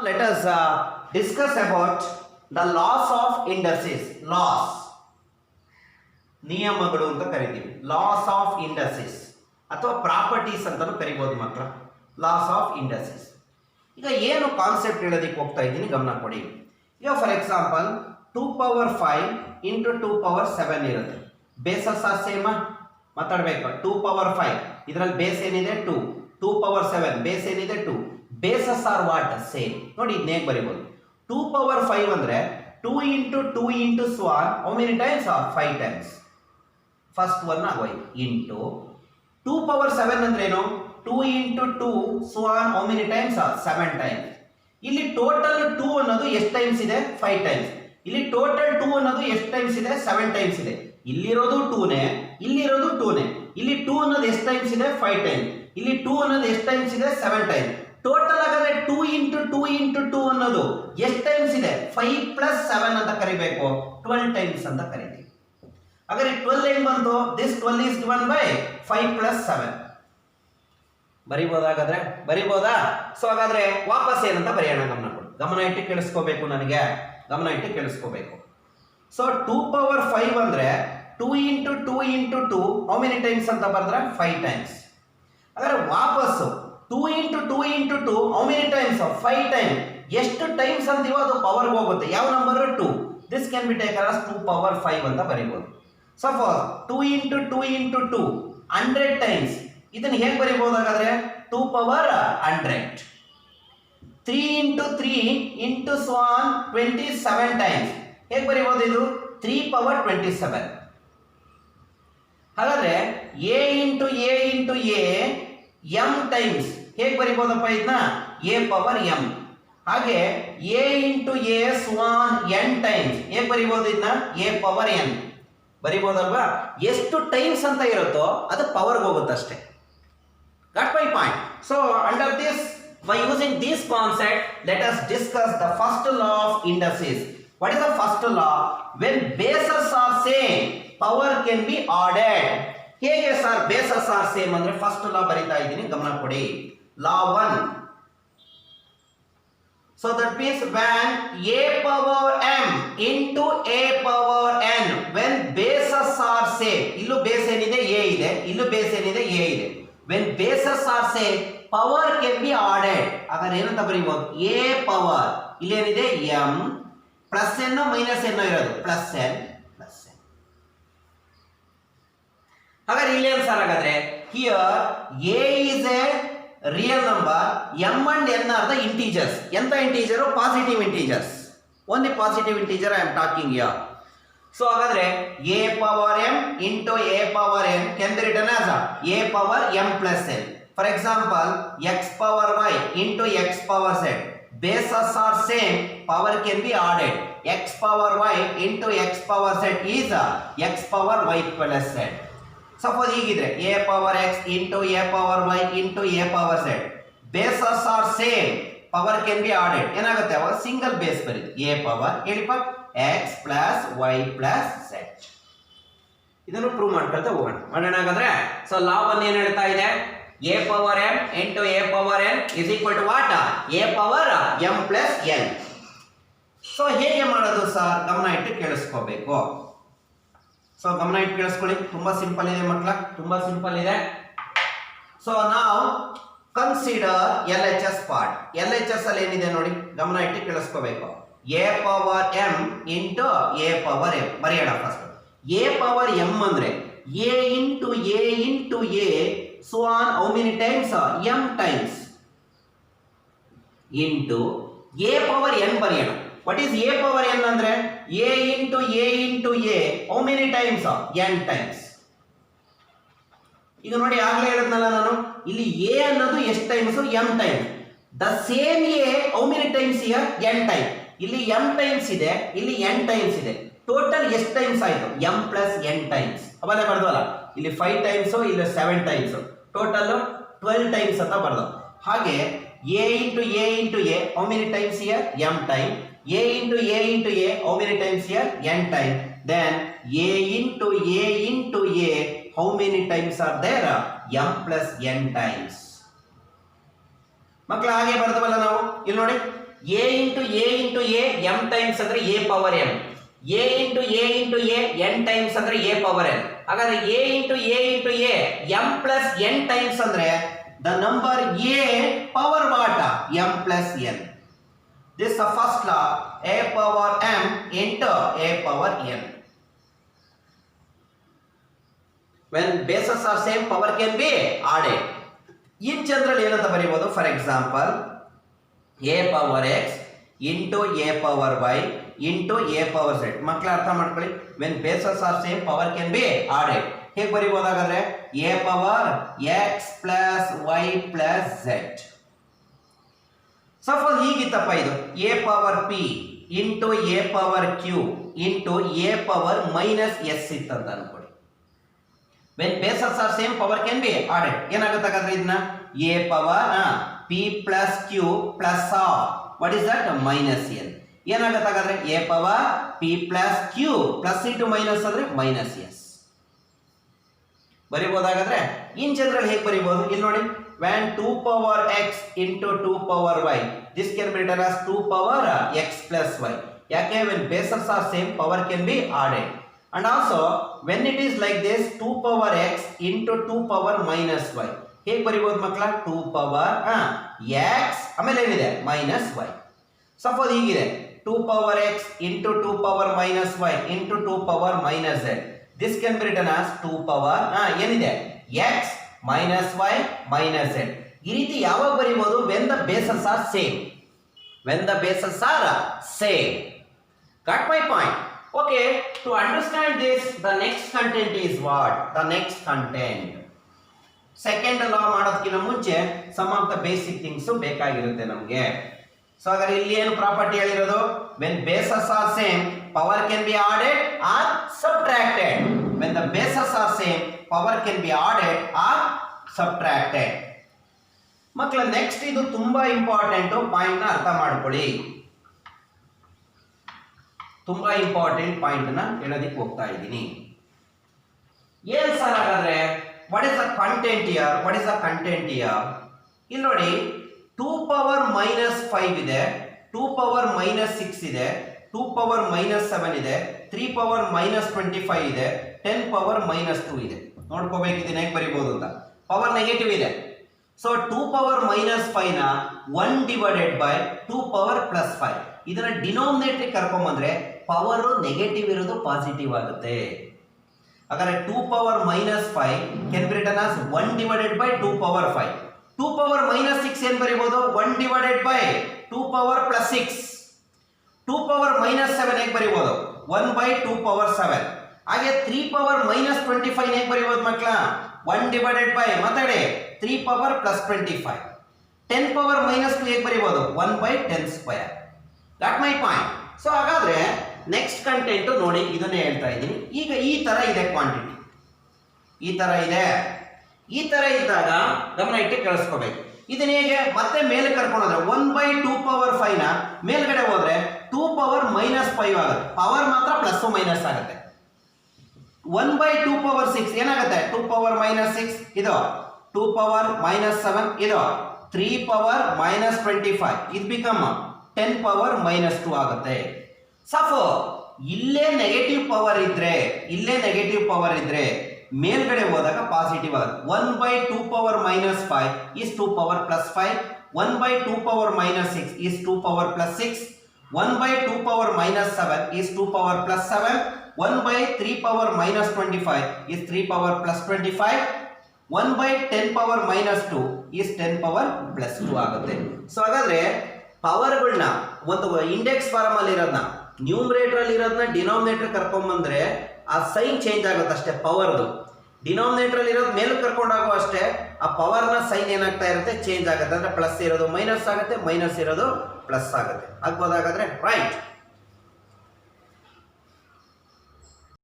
let us discuss about the laws of indices. Laws, ನಿಯಮಗಳು ಅಂತ ಕರಿತೀವಿ. ಲಾಸ್ ಆಫ್ ಇಂಡಸಸ್ ಅಥವಾ ಪ್ರಾಪರ್ಟೀಸ್ ಅಂತಲೂ ಕರಿಬೋದು ಮಕ್ಕಳ. Laws of indices. ಈಗ ಏನು ಕಾನ್ಸೆಪ್ಟ್ ಹೇಳೋದಕ್ಕೆ ಹೋಗ್ತಾ ಇದ್ದೀನಿ ಗಮನ ಕೊಡಿ. ಈಗ ಫಾರ್ ಎಕ್ಸಾಂಪಲ್ 2^5 ಇಂಟು 2^7 ಇರುತ್ತೆ. ಬೇಸಸ್ ಆರ್ ಸೇಮ ಮಾತಾಡಬೇಕು. 2^5 ಇದರಲ್ಲಿ ಬೇಸ್ ಏನಿದೆ 2, 2^7 ಬೇಸ್ ಏನಿದೆ 2. Bases are what same. ನೋಡಿ ಇದನ್ನ ಹೇಗೆ ಬರಿಬೋದು. 2^5 ಅಂದರೆ 2 into 2 into so on how many times are 5 times. First one ಆಗೋಯ್ತು. ಇಂಟು 2^7 ಅಂದ್ರೆ ಏನು 2 into 2 so on how many times are 7 times. ಇಲ್ಲಿ ಟೋಟಲ್ 2 ಅನ್ನೋದು ಎಷ್ಟು ಟೈಮ್ಸ್ ಇದೆ 5 ಟೈಮ್ಸ್. ಇಲ್ಲಿ ಟೋಟಲ್ 2 ಅನ್ನೋದು ಎಷ್ಟು ಟೈಮ್ಸ್ ಇದೆ 7 ಟೈಮ್ಸ್ ಇದೆ. ಇಲ್ಲಿರೋದು 2ನೇ, ಇಲ್ಲಿರೋದು 2ನೇ. ಇಲ್ಲಿ 2 ಅನ್ನೋದು ಎಷ್ಟು ಟೈಮ್ಸ್ ಇದೆ 5 ಟೈಮ್ಸ್. ಇಲ್ಲಿ 2 ಅನ್ನೋದು ಎಷ್ಟು ಟೈಮ್ಸ್ ಇದೆ 7 ಟೈಮ್ಸ್. ಟೋಟಲ್ ಆಗಾದ್ರೆ 2 ಇಂಟು 2 ಇಂಟು 2 ಅನ್ನೋದು ಎಷ್ಟು ಟೈಮ್ಸ್ ಇದೆ 5 ಪ್ಲಸ್ 7 ಅಂತ ಕರಿಬೇಕು. 12 ಟೈಮ್ಸ್ ಅಂತ ಕರಿತೀವಿ. ಹಾಗಾದ್ರೆ 12 ಹೆಂಗ್ ಬಂತು. This 12 is given by 5 plus 7. ಬರಿಬೋದಾಗಾದ್ರೆ ಬರಿಬೋದಾ. ಸೊ ಹಾಗಾದ್ರೆ ವಾಪಸ್ ಏನಂತ ಬರೆಯೋಣ. ಗಮನ ಇಟ್ಟು ಕೇಳಿಸ್ಕೋಬೇಕು. ನನಗೆ ಗಮನ ಇಟ್ಟು ಕೇಳಿಸ್ಕೋಬೇಕು. ಸೊ 2^5 ಅಂದ್ರೆ 2 into 2 into 2 how many times ಅಂತ ಬರೆದ್ರೆ 5 ಟೈಮ್ಸ್. ಹಾಗಾದ್ರೆ ವಾಪಸ್ಸು 2 into 2 into 2 how many times 5 times. ಎಷ್ಟು ಟೈಮ್ಸ್ ಅಂತೀವೋ ಅದು ಪವರ್ಗೆ ಹೋಗುತ್ತೆ. ಯಾವ number 2. This can be taken as 2^5 ಅಂತ ಬರೀಬಹುದು. Suppose 2 into 2 into 2 100 times. ಇದನ್ನು ಹೇಗೆ ಬರೀಬಹುದು ಹಾಗಾದ್ರೆ 2^100. 3 ಇಂಟು 3 ಇಂಟು ಸ್ವಾನ್ 27 ಟೈಮ್ಸ್. ಹೇಗೆ ಬರೀಬಹುದು ಇದು 3^27. ಹಾಗಾದ್ರೆ a into a into a m times. ಹೇಗೆ ಬರೀಬಹುದಪ್ಪ ಇದನ್ನ a^m. ಹಾಗೆ a into a ಸ್ವಾನ್ n times. ಹೇಗೆ ಬರೀಬಹುದು ಇದನ್ನ a^n ಬರೀಬಹುದಲ್ವಾ. ಎಷ್ಟು ಟೈಮ್ಸ್ ಅಂತ ಇರುತ್ತೋ ಅದು ಪವರ್ಗೆ ಹೋಗುತ್ತೆ ಅಷ್ಟೇ. Got my point. So under this, by using this concept, let us discuss the first law of indices. What is the first law? When bases are same, power can be added. ಹೇಗೆ sir basis are same ಅಂದ್ರೆ first law ಬರೀತಾ ಇದ್ದೀನಿ ಗಮನ ಕೊಡಿ. ಲಾ 1. So that means when a^m into a^n when bases are same. ಇಲ್ಲೂ base ಏನಿದೆ a ಇದೆ, ಇಲ್ಲೂ ಬೇಸ್ ಏನಿದೆ a ಇದೆ. when bases are same, power can be added. ಹಾಗಾದ್ರೆ ಏನಂತ ಬರೀಬಹುದು a ಪವರ್ ಇಲ್ಲೇನಿದೆ m plus n minus n ಇರೋದು ಪ್ಲಸ್ n ಪ್ಲಸ್ n. ಹಾಗಾದ್ರೆ ಇಲ್ಲೇನು ಸರ್ ಹಾಗಾದ್ರೆ here a is a real number, m and n are the integers. ಎಂತ integer positive integers. only positive integer I am talking here. So ಹಾಗಾದ್ರೆ a^m into a^n can be written as a^m plus n. For example, x^y into x^z. Bases are same, power can be added. x^y into x^z is x^y plus z. Suppose ಹೀಗಿದ್ರೆ a^x into a^y into a^z. Bases are same, power can be added. ಏನಾಗುತ್ತೆ ಅವಾಗ single base ಬರೀತು a power ಹೇಳಿಪ್ಪ x plus y plus z. ಇದನ್ನು prove ಮಾಡ್ಕೊಳ್ತಾ ಹೋಗೋಣ. ಮಾಡೋಣ ಹಾಗಾದ್ರೆ. So ಲಾ 1 ಏನು ಹೇಳ್ತಾ ಇದೆ a^m into a^n is equal to what? a^m plus n. So ಹೇಗೆ ಮಾಡೋದು ಸರ್ ಗಮನ ಇಟ್ಟು ಕೇಳಿಸ್ಕೋಬೇಕು. ಸೊ ಗಮನ ಇಟ್ಟು ಕೇಳಿಸ್ಕೊಳ್ಳಿ. ತುಂಬಾ ಸಿಂಪಲ್ ಇದೆ ಮಕ್ಕಳ, ತುಂಬಾ ಸಿಂಪಲ್ ಇದೆ. ಸೊ ನಾವು ಕನ್ಸಿಡರ್ LHS ಪಾರ್ಟ್. LHS ಅಲ್ಲಿ ಏನಿದೆ ನೋಡಿ ಗಮನ ಇಟ್ಟು ಕೇಳಿಸ್ಕೋಬೇಕು. a^m into a^m ಬರೆಯೋಣ ಫಸ್ಟ್. a^m ಅಂದ್ರೆ a into a into a so on how many times m times into a^n ಬರೆಯೋಣ. what is a^n ಅಂದ್ರೆ a into a into a how many times n times. ಈಗ ನೋಡಿ ಆಗಲೇ ಹೇಳಿದ್ನಲ್ಲ ನಾನು ಇಲ್ಲಿ a ಅನ್ನೋದು ಎಷ್ಟು times m times. The same a how many times here n time. ಇಲ್ಲಿ m ಟೈಮ್ಸ್ ಇದೆ, ಇಲ್ಲಿ n ಟೈಮ್ಸ್ ಇದೆ. ಟೋಟಲ್ ಎಷ್ಟು ಟೈಮ್ಸ್ ಆಯ್ತು m ಪ್ಲಸ್ n ಟೈಮ್ಸ್. ಅವಲ್ಲೇ ಬರ್ದವಲ್ಲ ಇಲ್ಲಿ 5 ಟೈಮ್ಸ್ ಇಲ್ಲಿ 7 ಟೈಮ್ಸ್ ಟೋಟಲ್ 12 ಟೈಮ್ಸ್ ಅಂತ ಬರ್ದು. ಹಾಗೆ a into a into a how many times here m time. a into a into a how many times here n time. then a into a into a how many times are there m plus n times. ಮಕ್ಕಳು ಹಾಗೆ ಬರ್ದವಲ್ಲ ನಾವು ಇಲ್ಲಿ ನೋಡಿ a into a m times ಅಂದ್ರೆ a power m, a into a n times ಅಂದ್ರೆ a power n. ಹಾಗಾದ್ರೆ a into a m plus n times ಅಂದ್ರೆ the number a power what m plus n. This the first law, a power m into a power n. when bases are same, power can be added. In general ಏನಂತ ಬರೀಬಹುದು? For example a power x into a power y into a power z. ಮಕ್ಕಳು ಅರ್ಥ ಮಾಡ್ಕೊಳ್ಳಿ, when bases are same power can be added. ಹೇಗೆ ಬರೀಬಹುದಾಗಾದ್ರೆ a power x plus y plus z. Suppose ಹೀಗಿತ್ತಪ್ಪ, ಇದು a power p into a power q into a power minus s ಇತ್ತಂತ ಅನ್ಕೊಳ್ಳಿ. when bases are same, power can be added. ಏನಾಗುತ್ತೆ ಹಾಗಾದ್ರೆ ಇದನ್ನ a power p plus q plus r, what is that? minus n. ಏನಾಗುತ್ತೆ ಹಾಗಾದ್ರೆ a power p plus q plus into minus ಅಂದ್ರೆ minus s. ಬರೀಬಹುದಾಗಾದ್ರೆ in general ಹೇಗೆ ಬರೀಬಹುದು? ಇಲ್ಲಿ ನೋಡಿ, when 2 power x into 2 power y, this can be written as 2 power x plus y. ಯಾಕೆ? when bases are same, power can be added. And also when it is like this, 2 power x into 2 power minus y, ಹೇಗೆ ಬರೀಬಹುದು ಮಕ್ಕಳ? 2 power x ಆಮೇಲೆ ಏನಿದೆ minus y. Suppose ಹೀಗಿದೆ, 2 power x into 2 power minus y into 2 power minus z, this can be written as 2 power ಏನಿದೆ x minus y minus z. ಈ ರೀತಿ ಯಾವಾಗ ಬರೀಬಹುದು? when the bases are same. when the bases are same. Got my point? Okay, to understand this, the next content is what? The next content. Second law ಮಾಡೋದಕ್ಕಿಂತ ಮುಂಚೆ some of the basic things ಬೇಕಾಗಿರುತ್ತೆ ನಮಗೆ. So ಹಾಗಾದ್ರೆ ಇಲ್ಲಿ ಏನು property ಹೇಳಿರೋದು? when bases are same, power can be added or subtracted. when the bases are same, power can be added or subtracted. ಮಕ್ಕಳ next ಇದು ತುಂಬಾ ಇಂಪಾರ್ಟೆಂಟ್ ಪಾಯಿಂಟ್ ನ ಅರ್ಥ ಮಾಡ್ಕೊಳ್ಳಿ. ತುಂಬಾ ಇಂಪಾರ್ಟೆಂಟ್ ಪಾಯಿಂಟ್ ನ ಹೇಳೋದಕ್ಕೆ ಹೋಗ್ತಾ ಇದ್ದೀನಿ. ಏನ್ ಸರ್ ಹಾಗಾದ್ರೆ what is the content here? What is the content here? ಇಲ್ಲಿ ನೋಡಿ, 2 ಪವರ್ ಮೈನಸ್ 5 ಇದೆ, 2 ಪವರ್ ಮೈನಸ್ 6 ಇದೆ, 2 ಪವರ್ ಮೈನಸ್ 7 ಇದೆ, 3 ಪವರ್ ಮೈನಸ್ 25 ಇದೆ, 10 ಪವರ್ ಮೈನಸ್ 2 ಇದೆ. ನೋಡ್ಕೋಬೇಕು ಇದನ್ನ ಹೇಗೆ ಬರೀಬಹುದು ಅಂತ. ಪವರ್ ನೆಗೆಟಿವ್ ಇದೆ. ಸೊ 2 ಪವರ್ ಮೈನಸ್ 5 ನ 1 ಡಿವೈಡೆಡ್ ಬೈ 2 ಪವರ್ ಪ್ಲಸ್ 5, ಇದನ್ನ ಡಿನೋಮಿನೇಟರ್ ಕರ್ಕೊಂಬಂದ್ರೆ ಪವರ್ ನೆಗೆಟಿವ್ ಇರೋದು ಪಾಸಿಟಿವ್ ಆಗುತ್ತೆ. ಹಾಗಾದ್ರೆ 2 power minus 5 can be return as 1 divided by 2 power 5. 2 power minus 6 ಏನ್ ಬರೀಬಹುದು? 1 divided by 2 power plus 6. 2 power minus 7 ಹೇಗೆ ಬರೀಬಹುದು? 1 ಬೈ 2 ಪವರ್ 7. ಹಾಗೆ 3 power minus 25 ಹೇಗೆ ಬರೀಬಹುದು ಮಕ್ಕಳ? 1 ಡಿವೈಡೆಡ್ ಬೈ ಮಾತಾಡಿ 3 ಪವರ್ ಪ್ಲಸ್ 25. 10 ಪವರ್ ಮೈನಸ್ 2 ಹೇಗೆ ಬರೀಬಹುದು? 1 by 10 square. Got my point. So ಹಾಗಾದ್ರೆ next content ನೋಡಿ, ಇದನ್ನೇ ಹೇಳ್ತಾ ಇದ್ದೀನಿ. ಈಗ ಈ ತರ ಇದೆ ಕ್ವಾಂಟಿಟಿ, ಈ ತರ ಇದೆ. ಈ ತರ ಇದ್ದಾಗ ಗಮನ ಇಟ್ಟು ಕೇಳಿಸ್ಕೋಬೇಕು. ಇದನ್ನ ಹೇಗೆ ಮತ್ತೆ ಮೇಲೆ ಕರ್ಕೊಂಡು ಹೋದ್ರೆ 1 ಬೈ 2 ಪವರ್ 5 ನ ಮೇಲ್ಗಡೆ ಹೋದ್ರೆ 2 ಪವರ್ ಮೈನಸ್ 5 ಆಗುತ್ತೆ. ಪವರ್ ಮಾತ್ರ ಪ್ಲಸ್ ಮೈನಸ್ ಆಗುತ್ತೆ. 1 ಬೈ 2 ಪವರ್ 6 ಏನಾಗುತ್ತೆ? 2 ಪವರ್ ಮೈನಸ್ 6 ಇದು, 2 ಪವರ್ ಮೈನಸ್ 7 ಇದು, 3 ಪವರ್ ಮೈನಸ್ 25 ಇದು ಬಿಕಮ್ 10 ಪವರ್ ಮೈನಸ್ 2 ಆಗುತ್ತೆ. ಸಫೋ ಇಲ್ಲೇ ನೆಗೆಟಿವ್ ಪವರ್ ಇದ್ರೆ, ಇಲ್ಲೇ ನೆಗೆಟಿವ್ ಪವರ್ ಇದ್ರೆ ಮೇಲ್ಗಡೆ ಹೋದಾಗ ಪಾಸಿಟಿವ್ ಆಗುತ್ತೆ. 1 by 2 power minus 5 is 2 power plus 5. 1 by 2 power minus 6 is 2 power plus 6. 1 by 2 power minus 7 is 2 power plus 7. 1 by 3 power minus 25 is 3 power plus 25. 1 by 10 power minus 2 is 10 power plus 2 ಆಗುತ್ತೆ. So ಹಾಗಾದ್ರೆ ಪವರ್ಗಳನ್ನ ಒಂದು index form ಅಲ್ಲಿ ಇರೋದನ್ನ numerator ಅಲ್ಲಿ ಇರೋದನ್ನ denominator ಕರ್ಕೊಂಡ್ ಬಂದ್ರೆ ಆ ಸೈನ್ ಚೇಂಜ್ ಆಗುತ್ತೆ ಅಷ್ಟೇ. ಪವರ್ದು ಡಿನಾಮಿನೇಟರ್ ಅಲ್ಲಿ ಇರೋದು ಮೇಲೆ ಕರ್ಕೊಂಡಾಗೋ ಅಷ್ಟೇ ಆ ಪವರ್ ನ ಸೈನ್ ಏನಾಗ್ತಾ ಇರುತ್ತೆ? ಚೇಂಜ್ ಆಗುತ್ತೆ. ಅಂದ್ರೆ ಪ್ಲಸ್ ಇರೋದು ಮೈನಸ್ ಆಗುತ್ತೆ, ಮೈನಸ್ ಇರೋದು ಪ್ಲಸ್ ಆಗುತ್ತೆ. ಆಗ್ಬೋದಾಗಾದ್ರೆ ರೈಟ್.